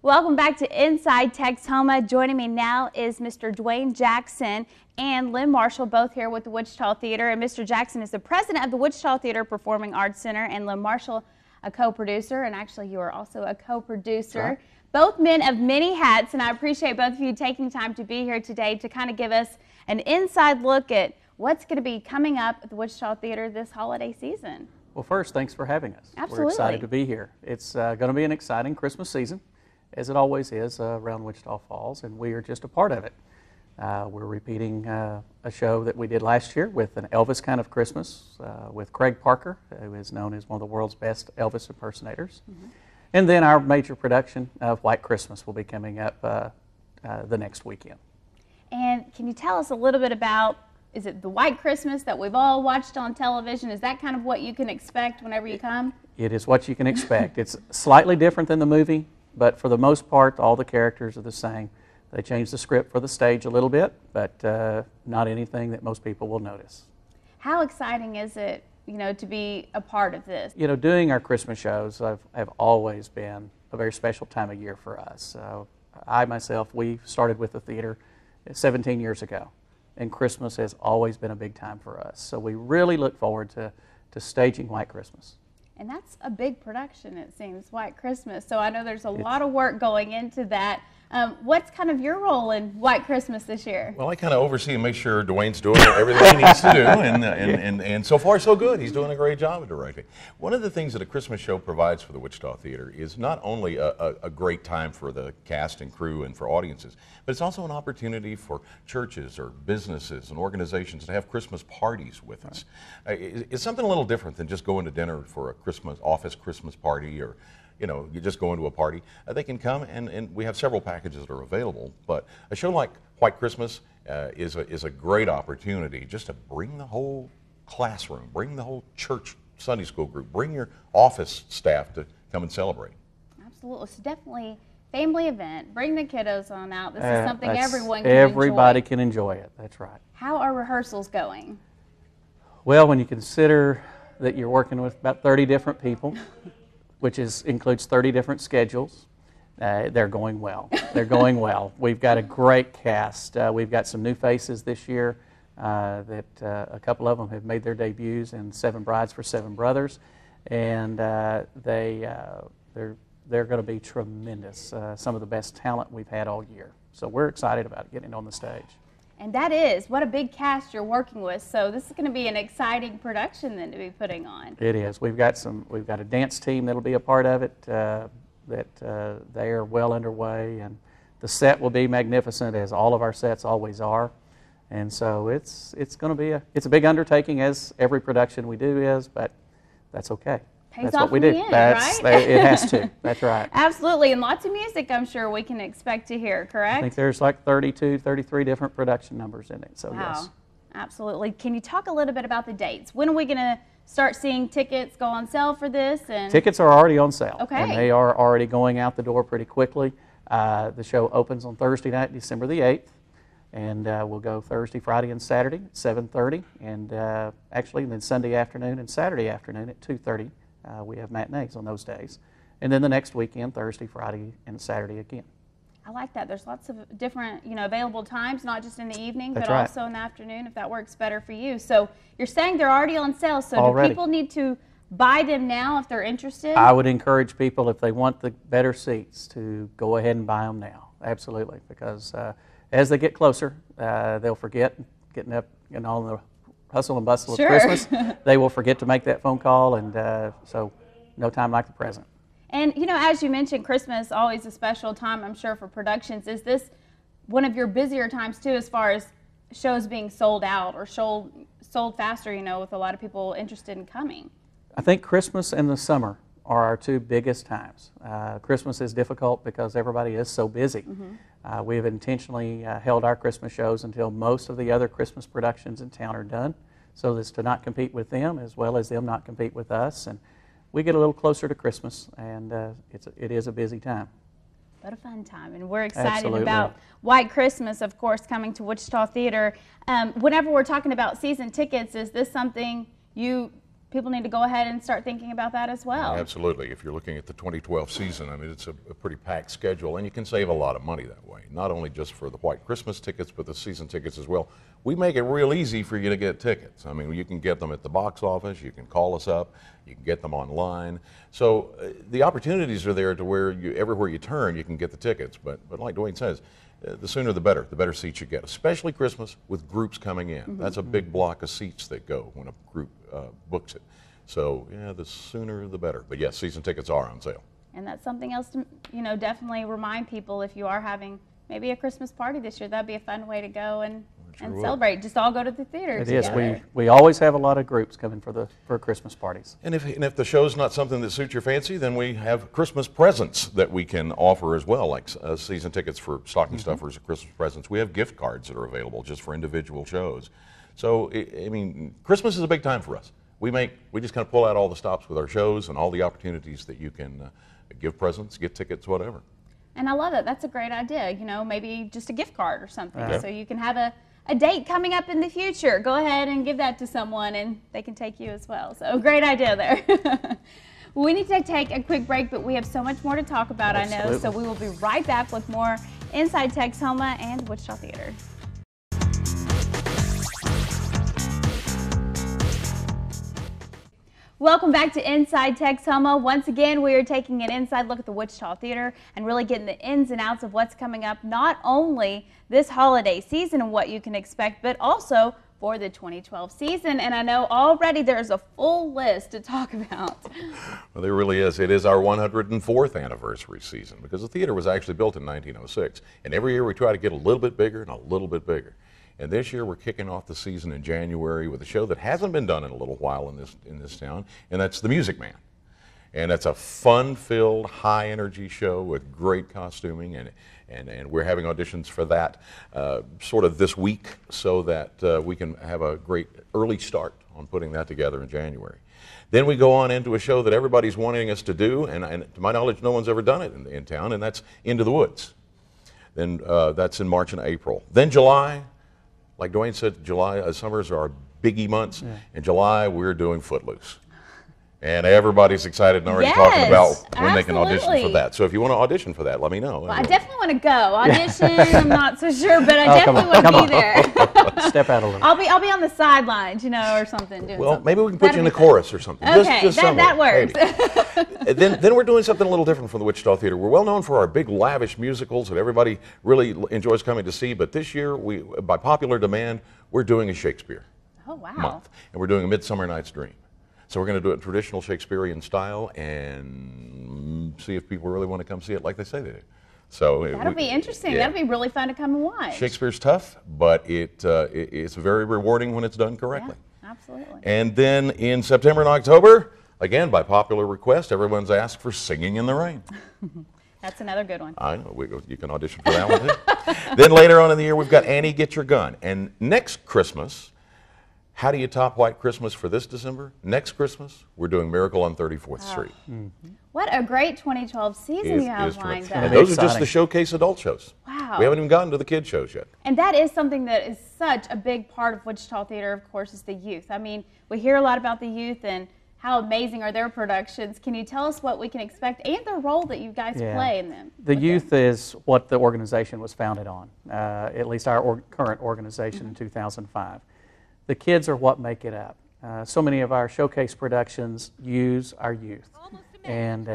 Welcome back to Inside Texoma. Joining me now is Mr. Dwayne Jackson and Lynn Marshall, both here with the Wichita Theater. And Mr. Jackson is the president of the Wichita Theater Performing Arts Center, and Lynn Marshall, a co-producer. And actually, you are also a co-producer. Right. Both men of many hats, and I appreciate both of you taking time to be here today to kind of give us an inside look at what's going to be coming up at the Wichita Theater this holiday season. Well, first, thanks for having us. Absolutely. We're excited to be here. It's going to be an exciting Christmas season, as it always is around Wichita Falls, and we are just a part of it. We're repeating a show that we did last year with an Elvis kind of Christmas with Craig Parker, who is known as one of the world's best Elvis impersonators. Mm-hmm. And then our major production of White Christmas will be coming up the next weekend. And can you tell us a little bit about, is it the White Christmas that we've all watched on television? Is that kind of what you can expect whenever you come? It is what you can expect. It's slightly different than the movie, but for the most part, all the characters are the same. They changed the script for the stage a little bit, but not anything that most people will notice. How exciting is it, to be a part of this? Doing our Christmas shows have always been a very special time of year for us. I myself, we started with the theater 17 years ago, and Christmas has always been a big time for us. So we really look forward to staging White Christmas. And that's a big production, it seems, White Christmas. So I know there's a lot of work going into that. What's kind of your role in White Christmas this year? Well, I kind of oversee and make sure Dwayne's doing everything he needs to do, and so far so good. He's doing a great job of directing. One of the things that a Christmas show provides for the Wichita Theater is not only a great time for the cast and crew and for audiences, but it's also an opportunity for churches or businesses and organizations to have Christmas parties with us. It's something a little different than just going to dinner for a office Christmas party, or you just go into a party. They can come, and we have several packages that are available, but a show like White Christmas is a great opportunity just to bring the whole classroom, bring the whole church Sunday school group, bring your office staff to come and celebrate. Absolutely. So definitely family event. Bring the kiddos on out. This is something everyone can Everybody can enjoy it. That's right. How are rehearsals going? Well, when you consider that you're working with about 30 different people, which includes 30 different schedules, they're going well. They're going well. We've got a great cast. We've got some new faces this year that a couple of them have made their debuts in Seven Brides for Seven Brothers, and they're going to be tremendous. Some of the best talent we've had all year. So we're excited about getting on the stage. And that is, what a big cast you're working with. So this is going to be an exciting production then to be putting on. It is. We've got a dance team that'll be a part of it. They are well underway, and the set will be magnificent, as all of our sets always are. And so it's going to be a big undertaking, as every production we do is, but that's okay. Pays That's off what we in do. The end, right? It has to. That's right. Absolutely, and lots of music I'm sure we can expect to hear, correct? I think there's like 32, 33 different production numbers in it, so wow. Yes. Absolutely. Can you talk a little bit about the dates? When are we going to start seeing tickets go on sale for this? Tickets are already on sale, okay. And they are already going out the door pretty quickly. The show opens on Thursday night, December the 8th, and we'll go Thursday, Friday, and Saturday at 7:30, and actually then Sunday afternoon and Saturday afternoon at 2:30. We have matinees on those days. And then the next weekend, Thursday, Friday, and Saturday again. I like that. There's lots of different, available times, not just in the evening, That's but right. Also in the afternoon, if that works better for you. So you're saying they're already on sale, so Already. Do people need to buy them now if they're interested? I would encourage people, if they want the better seats, to go ahead and buy them now. Absolutely, because as they get closer, they'll forget getting up and on the hustle and bustle Sure. of Christmas. They will forget to make that phone call, and so no time like the present. And, as you mentioned, Christmas always a special time, I'm sure, for productions. Is this one of your busier times, too, as far as shows being sold out or sold faster, with a lot of people interested in coming? I think Christmas and the summer are our two biggest times. Christmas is difficult because everybody is so busy. Mm-hmm. We have intentionally held our Christmas shows until most of the other Christmas productions in town are done, so as to not compete with them, as well as them not compete with us. And we get a little closer to Christmas, and it is a busy time. What a fun time, and we're excited Absolutely. About White Christmas, of course, coming to Wichita Theater. Whenever we're talking about season tickets, is this something people need to go ahead and start thinking about that as well. Absolutely. If you're looking at the 2012 season, I mean, it's a pretty packed schedule, and you can save a lot of money that way. Not only just for the white Christmas tickets, but the season tickets as well. We make it real easy for you to get tickets. I mean, you can get them at the box office, you can call us up, you can get them online. So the opportunities are there to where everywhere you turn, you can get the tickets. But like Dwayne says, the sooner the better seats you get, especially Christmas with groups coming in. That's a big block of seats that go when a group books it. So yeah, the sooner the better. But yes, season tickets are on sale. And that's something else to, definitely remind people if you are having maybe a Christmas party this year, that'd be a fun way to go and celebrate. Just all go to the theater together. It is. We always have a lot of groups coming for Christmas parties. And if the show's not something that suits your fancy, then we have Christmas presents that we can offer as well, like season tickets for stocking stuffers or Christmas presents. We have gift cards that are available just for individual shows. So, I mean, Christmas is a big time for us. We just kind of pull out all the stops with our shows and all the opportunities that you can give presents, get tickets, whatever. And I love it. That's a great idea. Maybe just a gift card or something. So you can have a date coming up in the future. Go ahead and give that to someone and they can take you as well. So great idea there. We need to take a quick break, but we have so much more to talk about, Absolutely. I know. So we will be right back with more Inside Texoma and Wichita Theater. Welcome back to Inside Texoma. Once again, we are taking an inside look at the Wichita Theater and really getting the ins and outs of what's coming up, not only this holiday season and what you can expect, but also for the 2012 season. And I know already there's a full list to talk about. Well, there really is. It is our 104th anniversary season because the theater was actually built in 1906. And every year we try to get a little bit bigger and a little bit bigger. And this year we're kicking off the season in January with a show that hasn't been done in a little while in this town, and that's The Music Man. And it's a fun-filled, high-energy show with great costuming, and we're having auditions for that sort of this week so that we can have a great early start on putting that together in January. Then we go on into a show that everybody's wanting us to do, and to my knowledge no one's ever done it in town, and that's Into the Woods. Then that's in March and April. Then July, like Dwayne said, July, summers are our biggie months. Yeah. In July, we're doing Footloose. And everybody's excited and already talking about when they can audition for that. So if you want to audition for that, let me know. Well, I definitely want to go. Audition, I'm not so sure, but I definitely want to be there. Step out a little. I'll be on the sidelines, or something. Doing something. Maybe we can put you in the chorus or something. Okay, just that works. Then we're doing something a little different from the Wichita Theater. We're well known for our big lavish musicals that everybody really enjoys coming to see, but this year, by popular demand, we're doing a Shakespeare month. And we're doing A Midsummer Night's Dream. So we're going to do it in traditional Shakespearean style and see if people really want to come see it like they say they do. So that'll be interesting. Yeah. That'll be really fun to come and watch. Shakespeare's tough, but it's very rewarding when it's done correctly. Yeah, absolutely. And then in September and October, again, by popular request, everyone's asked for Singing in the Rain. That's another good one. I know. You can audition for that one, too. Then later on in the year, we've got Annie, Get Your Gun. And next Christmas, how do you top White Christmas for this December? Next Christmas, we're doing Miracle on 34th Street. What a great 2012 season you have lined up. And those are just the showcase adult shows. Wow. We haven't even gotten to the kid shows yet. And that is something that is such a big part of Wichita Theater, of course, is the youth. I mean, we hear a lot about the youth and how amazing are their productions. Can you tell us what we can expect and the role that you guys play in them? The youth is what the organization was founded on, at least our current organization in 2005. The kids are what make it up. So many of our showcase productions use our youth. And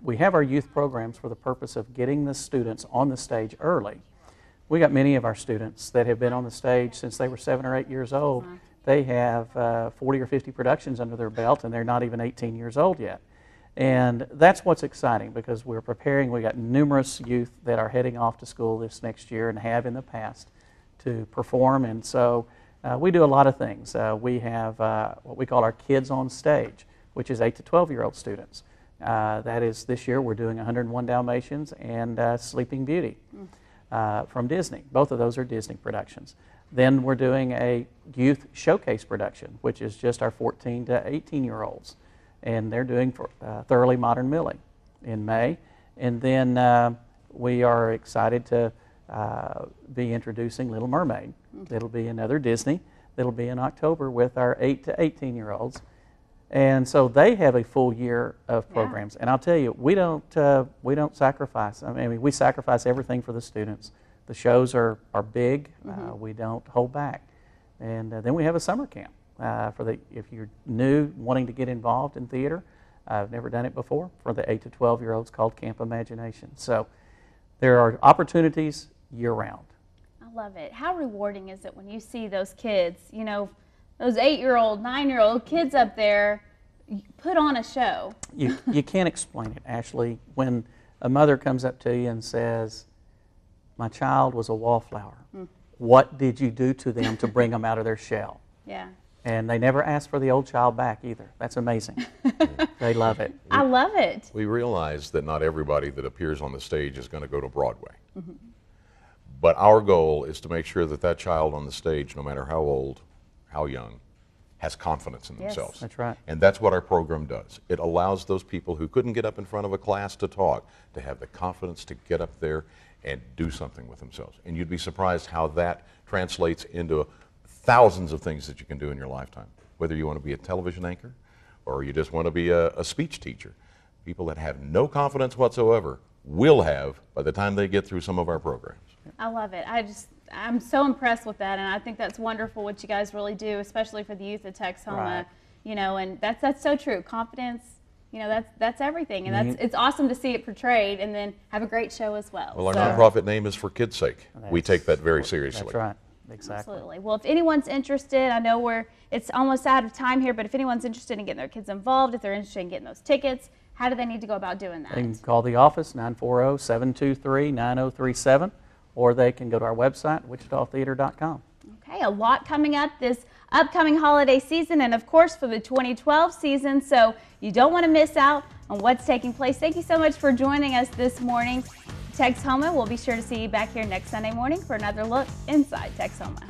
we have our youth programs for the purpose of getting the students on the stage early. We got many of our students that have been on the stage since they were 7 or 8 years old. They have 40 or 50 productions under their belt, and they're not even 18 years old yet. And that's what's exciting because we're preparing. We got numerous youth that are heading off to school this next year and have in the past to perform. And so we do a lot of things. We have what we call our Kids on Stage, which is 8 to 12-year-old students. That is, this year we're doing 101 Dalmatians and Sleeping Beauty from Disney. Both of those are Disney productions. Then we're doing a youth showcase production, which is just our 14 to 18-year-olds. And they're doing Thoroughly Modern Millie in May. And then we are excited to be introducing Little Mermaid. It'll be another Disney. It'll be in October with our 8 to 18-year-olds. And so they have a full year of programs. And I'll tell you, we don't sacrifice. I mean, we sacrifice everything for the students. The shows are big. We don't hold back. And then we have a summer camp if you're new, wanting to get involved in theater. I've never done it before, for the 8 to 12-year-olds, called Camp Imagination. So there are opportunities year-round. I love it. How rewarding is it when you see those kids, you know, those 8-year-old, 9-year-old kids up there put on a show? You can't explain it, Ashley. When a mother comes up to you and says, my child was a wallflower, what did you do to them to bring them out of their shell? Yeah. And they never ask for the old child back either. That's amazing. They love it. I love it. We realize that not everybody that appears on the stage is going to go to Broadway. But our goal is to make sure that that child on the stage, no matter how old, how young, has confidence in themselves. That's right. And that's what our program does. It allows those people who couldn't get up in front of a class to talk to have the confidence to get up there and do something with themselves. And you'd be surprised how that translates into thousands of things that you can do in your lifetime. Whether you want to be a television anchor or you just want to be a speech teacher. People that have no confidence whatsoever will have by the time they get through some of our programs. I love it. I'm so impressed with that, and I think that's wonderful what you guys really do, especially for the youth of Texoma. Right. You know, and that's so true. Confidence, you know, that's everything, and it's awesome to see it portrayed, and then have a great show as well. Well, our nonprofit name is For Kids' Sake. We take that very seriously. That's right. Exactly. Absolutely. Well, if anyone's interested, I know it's almost out of time here, but if anyone's interested in getting their kids involved, if they're interested in getting those tickets, how do they need to go about doing that? They can call the office, 940-723-9037, or they can go to our website, wichitatheater.com. Okay, a lot coming up this upcoming holiday season, and of course for the 2012 season, so you don't want to miss out on what's taking place. Thank you so much for joining us this morning. Texoma, we'll be sure to see you back here next Sunday morning for another look inside Texoma.